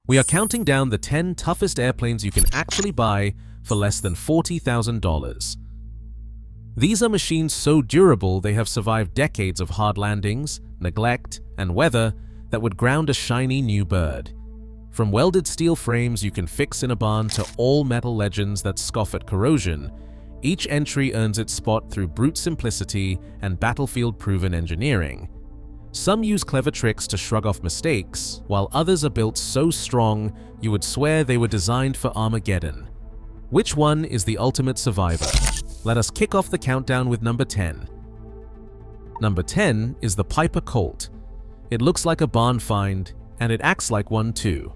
We are counting down the 10 toughest airplanes you can actually buy for less than $40,000. These are machines so durable they have survived decades of hard landings, neglect, and weather that would ground a shiny new bird. From welded steel frames you can fix in a barn to all-metal legends that scoff at corrosion, each entry earns its spot through brute simplicity and battlefield-proven engineering. Some use clever tricks to shrug off mistakes, while others are built so strong you would swear they were designed for Armageddon. Which one is the ultimate survivor? Let us kick off the countdown with number 10. Number 10 is the Piper Colt. It looks like a barn find, and it acts like one too.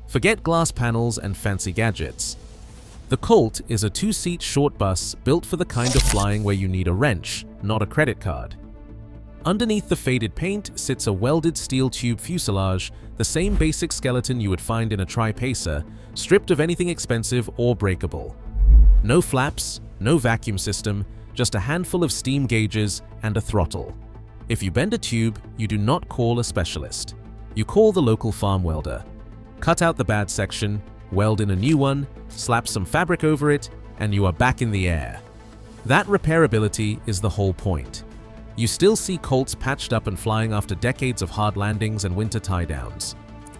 Forget glass panels and fancy gadgets. The Colt is a two-seat short bus built for the kind of flying where you need a wrench, not a credit card. Underneath the faded paint sits a welded steel tube fuselage, the same basic skeleton you would find in a tri-pacer, stripped of anything expensive or breakable. No flaps, no vacuum system, just a handful of steam gauges and a throttle. If you bend a tube, you do not call a specialist. You call the local farm welder. Cut out the bad section, weld in a new one, slap some fabric over it, and you are back in the air. That repairability is the whole point. You still see Colts patched up and flying after decades of hard landings and winter tie-downs.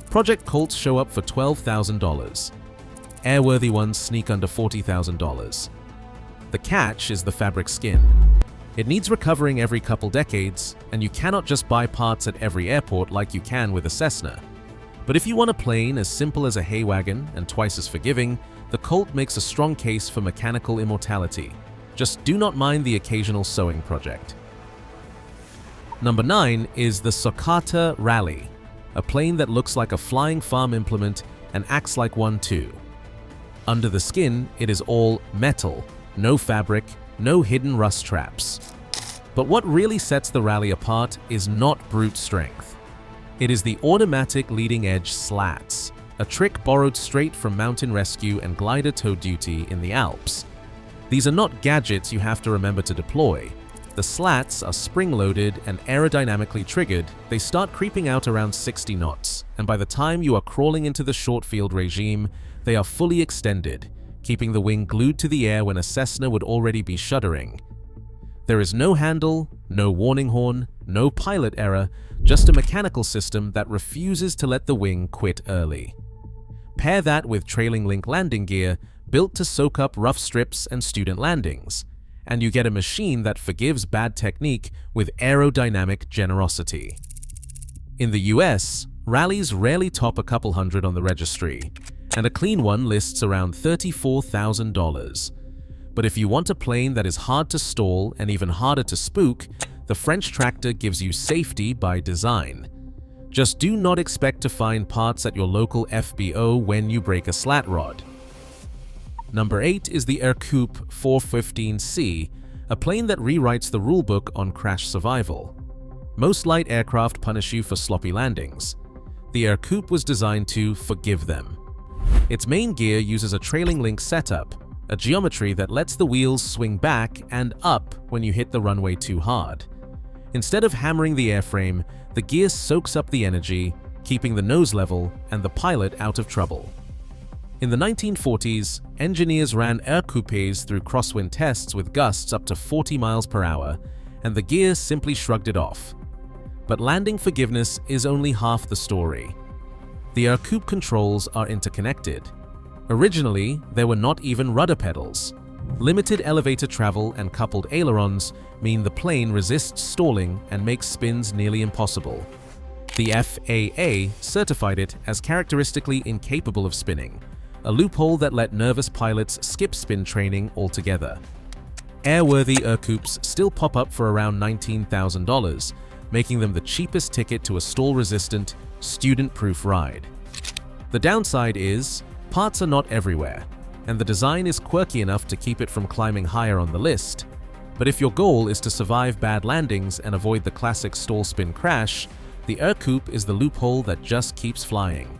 Project Colts show up for $12,000. Airworthy ones sneak under $40,000. The catch is the fabric skin. It needs recovering every couple decades, and you cannot just buy parts at every airport like you can with a Cessna. But if you want a plane as simple as a hay wagon and twice as forgiving, the Colt makes a strong case for mechanical immortality. Just do not mind the occasional sewing project. Number 9 is the Socata Rallye, a plane that looks like a flying farm implement and acts like one too. Under the skin, it is all metal, no fabric, no hidden rust traps. But what really sets the Rallye apart is not brute strength. It is the automatic leading-edge slats, a trick borrowed straight from mountain rescue and glider tow duty in the Alps. These are not gadgets you have to remember to deploy. The slats are spring-loaded and aerodynamically triggered. They start creeping out around 60 knots, and by the time you are crawling into the short field regime, they are fully extended, keeping the wing glued to the air when a Cessna would already be shuddering. There is no handle, no warning horn, no pilot error, just a mechanical system that refuses to let the wing quit early. Pair that with trailing link landing gear built to soak up rough strips and student landings, and you get a machine that forgives bad technique with aerodynamic generosity. In the US, Rallyes rarely top a couple hundred on the registry, and a clean one lists around $34,000. But if you want a plane that is hard to stall and even harder to spook, the French tractor gives you safety by design. Just do not expect to find parts at your local FBO when you break a slat rod. Number 8 is the Ercoupe 415C, a plane that rewrites the rulebook on crash survival. Most light aircraft punish you for sloppy landings. The Ercoupe was designed to forgive them. Its main gear uses a trailing link setup, a geometry that lets the wheels swing back and up when you hit the runway too hard. Instead of hammering the airframe, the gear soaks up the energy, keeping the nose level and the pilot out of trouble. In the 1940s, engineers ran Ercoupes through crosswind tests with gusts up to 40 miles per hour, and the gear simply shrugged it off. But landing forgiveness is only half the story. The Ercoupe controls are interconnected. Originally, there were not even rudder pedals. Limited elevator travel and coupled ailerons mean the plane resists stalling and makes spins nearly impossible. The FAA certified it as characteristically incapable of spinning, a loophole that let nervous pilots skip spin training altogether. Airworthy Ercoupes still pop up for around $19,000, making them the cheapest ticket to a stall-resistant, student-proof ride. The downside is, parts are not everywhere, and the design is quirky enough to keep it from climbing higher on the list. But if your goal is to survive bad landings and avoid the classic stall-spin crash, the Ercoupe is the loophole that just keeps flying.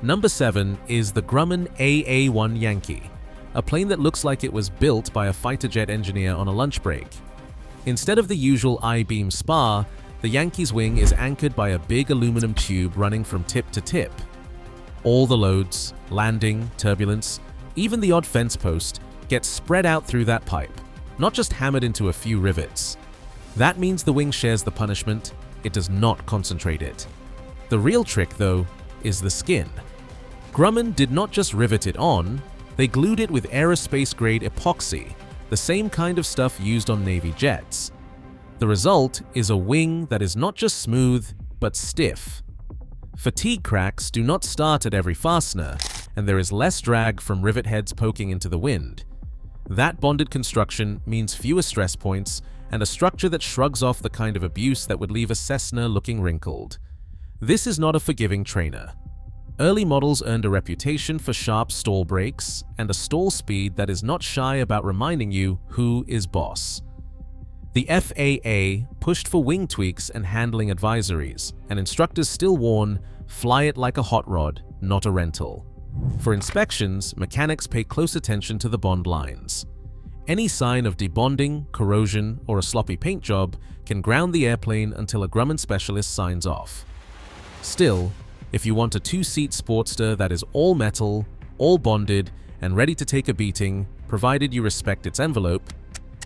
Number 7 is the Grumman AA1 Yankee, a plane that looks like it was built by a fighter jet engineer on a lunch break. Instead of the usual I-beam spar, the Yankee's wing is anchored by a big aluminum tube running from tip to tip. All the loads, landing, turbulence, even the odd fence post gets spread out through that pipe, not just hammered into a few rivets. That means the wing shares the punishment, it does not concentrate it. The real trick, though, is the skin. Grumman did not just rivet it on, they glued it with aerospace-grade epoxy, the same kind of stuff used on Navy jets. The result is a wing that is not just smooth, but stiff. Fatigue cracks do not start at every fastener, and there is less drag from rivet heads poking into the wind. That bonded construction means fewer stress points and a structure that shrugs off the kind of abuse that would leave a Cessna looking wrinkled. This is not a forgiving trainer. Early models earned a reputation for sharp stall brakes and a stall speed that is not shy about reminding you who is boss. The FAA pushed for wing tweaks and handling advisories, and instructors still warn, fly it like a hot rod, not a rental. For inspections, mechanics pay close attention to the bond lines. Any sign of debonding, corrosion, or a sloppy paint job can ground the airplane until a Grumman specialist signs off. Still, if you want a two-seat Sportster that is all metal, all bonded, and ready to take a beating, provided you respect its envelope,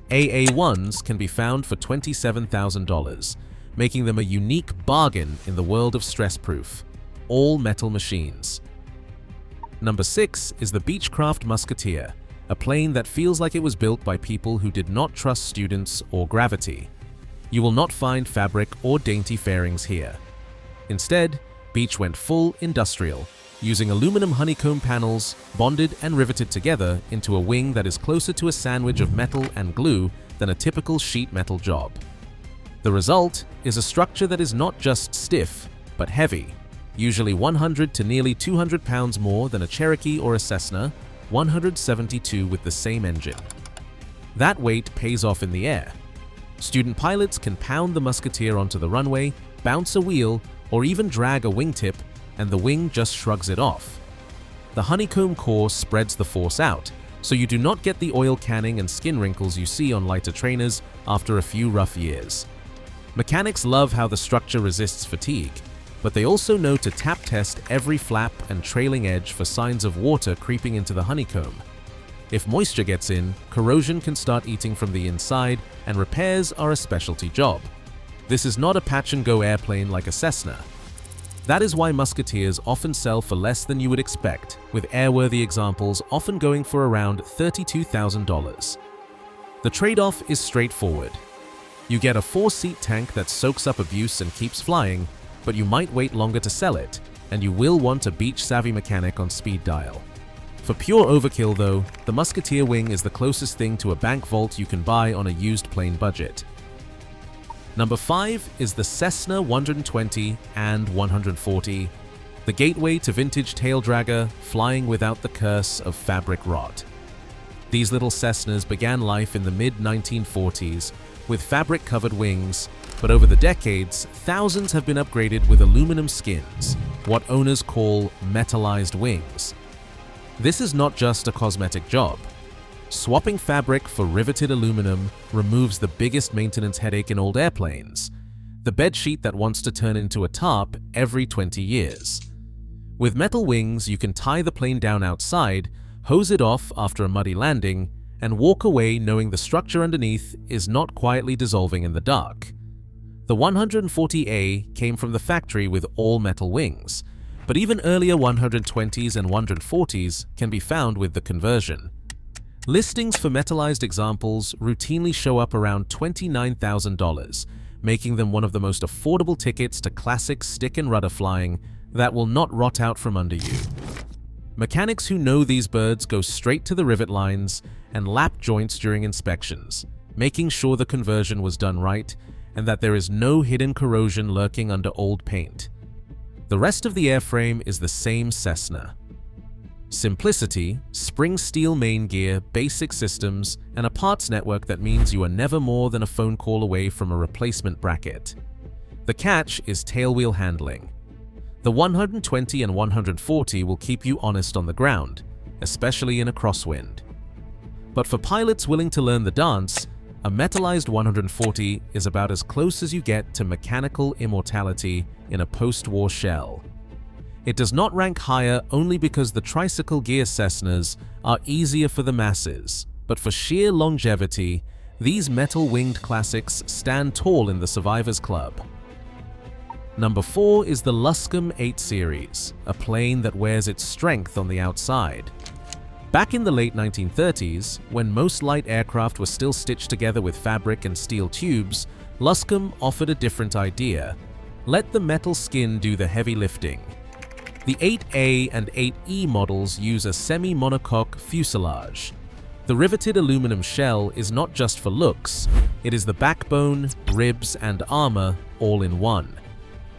AA1s can be found for $27,000, making them a unique bargain in the world of stress-proof, all-metal machines. Number 6 is the Beechcraft Musketeer, a plane that feels like it was built by people who did not trust students or gravity. You will not find fabric or dainty fairings here. Instead, Beech went full industrial, using aluminum honeycomb panels bonded and riveted together into a wing that is closer to a sandwich of metal and glue than a typical sheet metal job. The result is a structure that is not just stiff, but heavy, usually 100 to nearly 200 pounds more than a Cherokee or a Cessna, 172 with the same engine. That weight pays off in the air. Student pilots can pound the Musketeer onto the runway, bounce a wheel, or even drag a wingtip, and the wing just shrugs it off. The honeycomb core spreads the force out, so you do not get the oil canning and skin wrinkles you see on lighter trainers after a few rough years. Mechanics love how the structure resists fatigue, but they also know to tap test every flap and trailing edge for signs of water creeping into the honeycomb. If moisture gets in, corrosion can start eating from the inside, and repairs are a specialty job. This is not a patch-and-go airplane like a Cessna. That is why Musketeers often sell for less than you would expect, with airworthy examples often going for around $32,000. The trade-off is straightforward. You get a 4-seat tank that soaks up abuse and keeps flying, but you might wait longer to sell it, and you will want a beach-savvy mechanic on speed dial. For pure overkill though, the Musketeer wing is the closest thing to a bank vault you can buy on a used plane budget. Number 5 is the Cessna 120 and 140, the gateway to vintage taildragger flying without the curse of fabric rot. These little Cessnas began life in the mid-1940s with fabric-covered wings, but over the decades, thousands have been upgraded with aluminum skins, what owners call metallized wings. This is not just a cosmetic job. Swapping fabric for riveted aluminum removes the biggest maintenance headache in old airplanes, the bedsheet that wants to turn into a tarp every 20 years. With metal wings, you can tie the plane down outside, hose it off after a muddy landing, and walk away knowing the structure underneath is not quietly dissolving in the dark. The 140A came from the factory with all-metal wings, but even earlier 120s and 140s can be found with the conversion. Listings for metallized examples routinely show up around $29,000, making them one of the most affordable tickets to classic stick and rudder flying that will not rot out from under you. Mechanics who know these birds go straight to the rivet lines and lap joints during inspections, making sure the conversion was done right and that there is no hidden corrosion lurking under old paint. The rest of the airframe is the same Cessna. Simplicity, spring steel main gear, basic systems, and a parts network that means you are never more than a phone call away from a replacement bracket. The catch is tailwheel handling. The 120 and 140 will keep you honest on the ground, especially in a crosswind. But for pilots willing to learn the dance, a metallized 140 is about as close as you get to mechanical immortality in a post-war shell. It does not rank higher only because the tricycle gear Cessnas are easier for the masses, but for sheer longevity, these metal-winged classics stand tall in the Survivors Club. Number 4 is the Luscombe 8 series, a plane that wears its strength on the outside. Back in the late 1930s, when most light aircraft were still stitched together with fabric and steel tubes, Luscombe offered a different idea. Let the metal skin do the heavy lifting. The 8A and 8E models use a semi-monocoque fuselage. The riveted aluminum shell is not just for looks, it is the backbone, ribs, and armor all in one.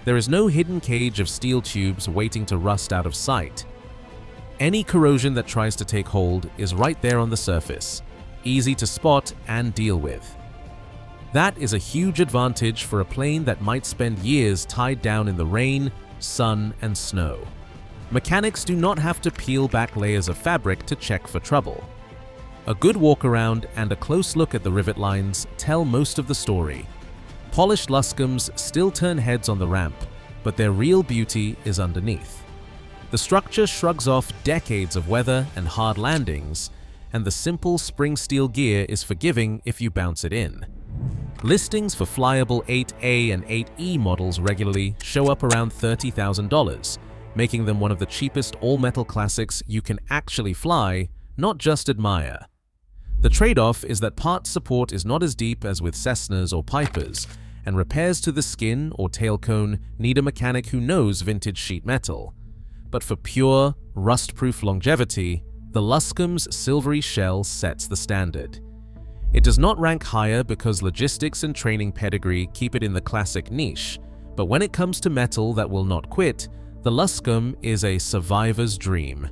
There is no hidden cage of steel tubes waiting to rust out of sight. Any corrosion that tries to take hold is right there on the surface, easy to spot and deal with. That is a huge advantage for a plane that might spend years tied down in the rain, sun, and snow. Mechanics do not have to peel back layers of fabric to check for trouble. A good walk-around and a close look at the rivet lines tell most of the story. Polished Luscombes still turn heads on the ramp, but their real beauty is underneath. The structure shrugs off decades of weather and hard landings, and the simple spring steel gear is forgiving if you bounce it in. Listings for flyable 8A and 8E models regularly show up around $30,000, making them one of the cheapest all-metal classics you can actually fly, not just admire. The trade-off is that parts support is not as deep as with Cessnas or Pipers, and repairs to the skin or tail cone need a mechanic who knows vintage sheet metal. But for pure, rust-proof longevity, the Luscombe's silvery shell sets the standard. It does not rank higher because logistics and training pedigree keep it in the classic niche, but when it comes to metal that will not quit, the Luscombe is a survivor's dream.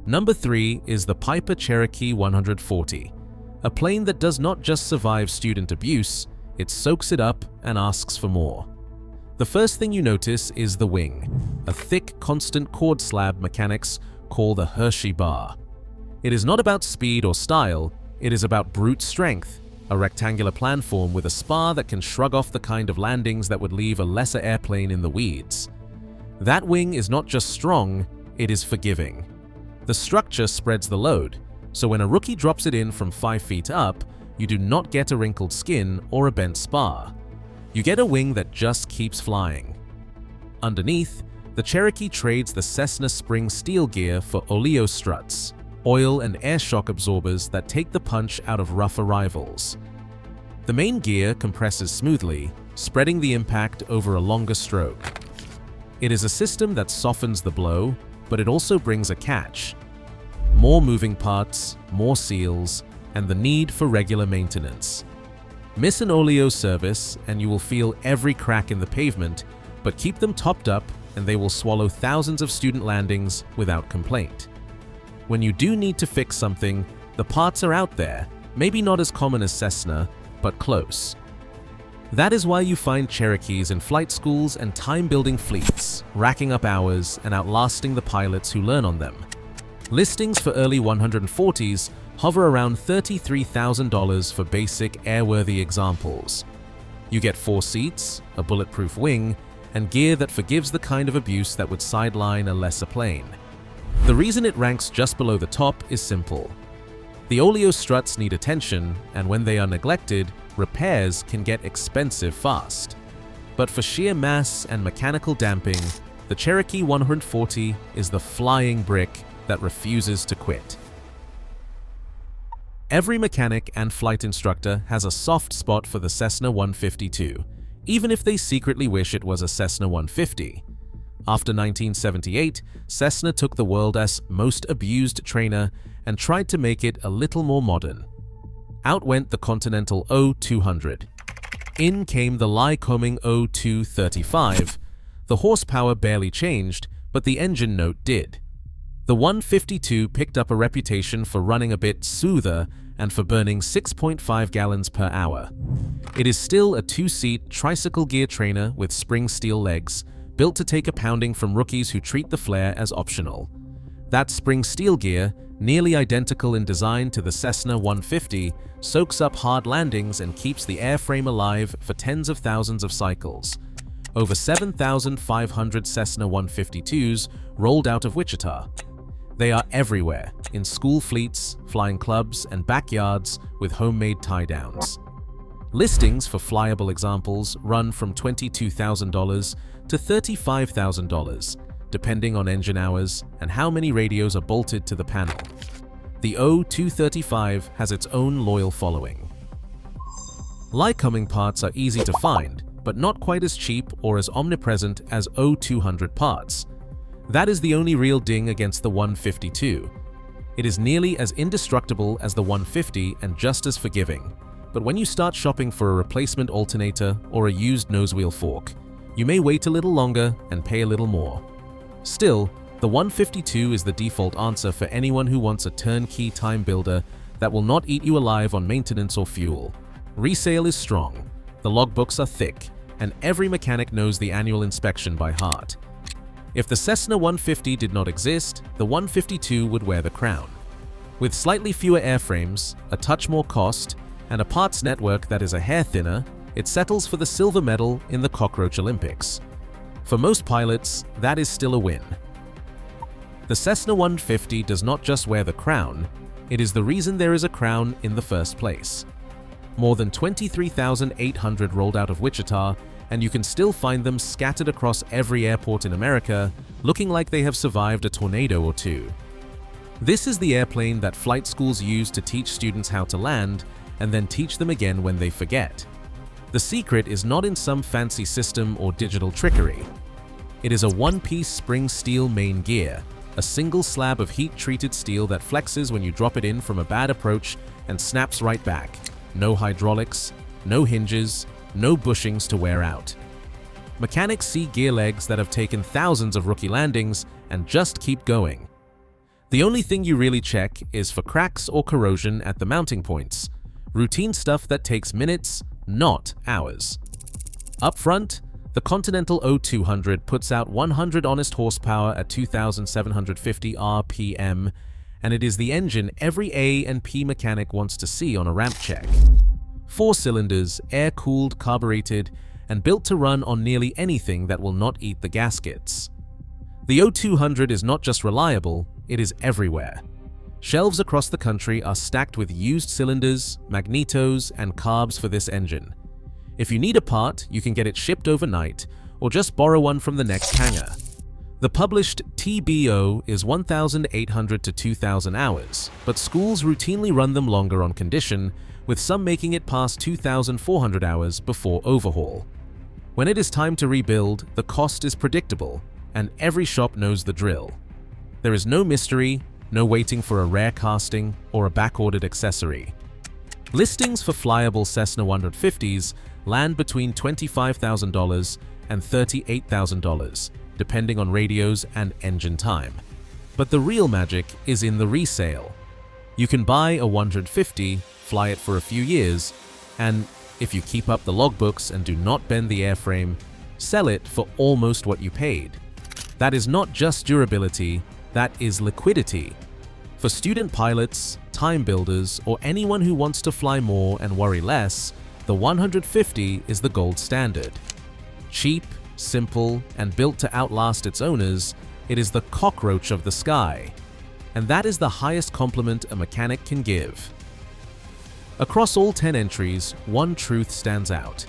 Number 3 is the Piper Cherokee 140, a plane that does not just survive student abuse, it soaks it up and asks for more. The first thing you notice is the wing, a thick, constant chord slab mechanics call the Hershey bar. It is not about speed or style, it is about brute strength, a rectangular planform with a spar that can shrug off the kind of landings that would leave a lesser airplane in the weeds. That wing is not just strong, it is forgiving. The structure spreads the load, so when a rookie drops it in from 5 feet up, you do not get a wrinkled skin or a bent spar. You get a wing that just keeps flying. Underneath, the Cherokee trades the Cessna spring steel gear for oleo struts, oil and air shock absorbers that take the punch out of rough arrivals. The main gear compresses smoothly, spreading the impact over a longer stroke. It is a system that softens the blow, but it also brings a catch. More moving parts, more seals, and the need for regular maintenance. Miss an oleo service and you will feel every crack in the pavement, but keep them topped up and they will swallow thousands of student landings without complaint. When you do need to fix something, the parts are out there, maybe not as common as Cessna, but close. That is why you find Cherokees in flight schools and time-building fleets, racking up hours and outlasting the pilots who learn on them. Listings for early 140s hover around $33,000 for basic airworthy examples. You get 4 seats, a bulletproof wing, and gear that forgives the kind of abuse that would sideline a lesser plane. The reason it ranks just below the top is simple. The oleo struts need attention, and when they are neglected, repairs can get expensive fast. But for sheer mass and mechanical damping, the Cherokee 140 is the flying brick that refuses to quit. Every mechanic and flight instructor has a soft spot for the Cessna 152, even if they secretly wish it was a Cessna 150. After 1978, Cessna took the world's most abused trainer and tried to make it a little more modern. Out went the Continental O200. In came the Lycoming O235. The horsepower barely changed, but the engine note did. The 152 picked up a reputation for running a bit smoother and for burning 6.5 gallons per hour. It is still a 2-seat tricycle gear trainer with spring steel legs, built to take a pounding from rookies who treat the flare as optional. That spring steel gear, nearly identical in design to the Cessna 150, soaks up hard landings and keeps the airframe alive for tens of thousands of cycles. Over 7,500 Cessna 152s rolled out of Wichita. They are everywhere, in school fleets, flying clubs, and backyards with homemade tie-downs. Listings for flyable examples run from $22,000 to $35,000, depending on engine hours and how many radios are bolted to the panel. The O235 has its own loyal following. Lycoming parts are easy to find, but not quite as cheap or as omnipresent as O200 parts. That is the only real ding against the 152. It is nearly as indestructible as the 150 and just as forgiving. But when you start shopping for a replacement alternator or a used nosewheel fork, you may wait a little longer and pay a little more. Still, the 152 is the default answer for anyone who wants a turnkey time builder that will not eat you alive on maintenance or fuel. Resale is strong, the logbooks are thick, and every mechanic knows the annual inspection by heart. If the Cessna 150 did not exist, the 152 would wear the crown. With slightly fewer airframes, a touch more cost, and a parts network that is a hair thinner, it settles for the silver medal in the Cockroach Olympics. For most pilots, that is still a win. The Cessna 150 does not just wear the crown, it is the reason there is a crown in the first place. More than 23,800 rolled out of Wichita, and you can still find them scattered across every airport in America, looking like they have survived a tornado or two. This is the airplane that flight schools use to teach students how to land, and then teach them again when they forget. The secret is not in some fancy system or digital trickery. It is a one-piece spring steel main gear, a single slab of heat-treated steel that flexes when you drop it in from a bad approach and snaps right back. No hydraulics, no hinges, no bushings to wear out. Mechanics see gear legs that have taken thousands of rookie landings and just keep going. The only thing you really check is for cracks or corrosion at the mounting points. Routine stuff that takes minutes, not hours. Up front, the Continental O200 puts out 100 honest horsepower at 2,750 RPM, and it is the engine every A and P mechanic wants to see on a ramp check. 4 cylinders, air-cooled, carbureted, and built to run on nearly anything that will not eat the gaskets. The O200 is not just reliable, it is everywhere. Shelves across the country are stacked with used cylinders, magnetos, and carbs for this engine. If you need a part, you can get it shipped overnight, or just borrow one from the next hangar. The published TBO is 1,800 to 2,000 hours, but schools routinely run them longer on condition, with some making it past 2,400 hours before overhaul. When it is time to rebuild, the cost is predictable, and every shop knows the drill. There is no mystery, no waiting for a rare casting or a back-ordered accessory. Listings for flyable Cessna 150s land between $25,000 and $38,000, depending on radios and engine time. But the real magic is in the resale. You can buy a 150, fly it for a few years, and if you keep up the logbooks and do not bend the airframe, sell it for almost what you paid. That is not just durability, that is liquidity. For student pilots, time builders, or anyone who wants to fly more and worry less, the 150 is the gold standard. Cheap, simple, and built to outlast its owners, it is the cockroach of the sky. And that is the highest compliment a mechanic can give. Across all 10 entries, one truth stands out.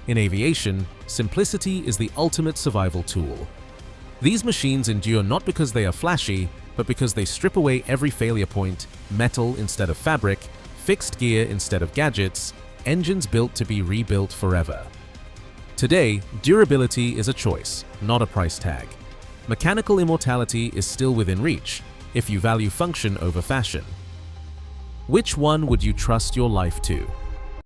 In aviation, simplicity is the ultimate survival tool. These machines endure not because they are flashy, but because they strip away every failure point, metal instead of fabric, fixed gear instead of gadgets, engines built to be rebuilt forever. Today, durability is a choice, not a price tag. Mechanical immortality is still within reach, if you value function over fashion. Which one would you trust your life to?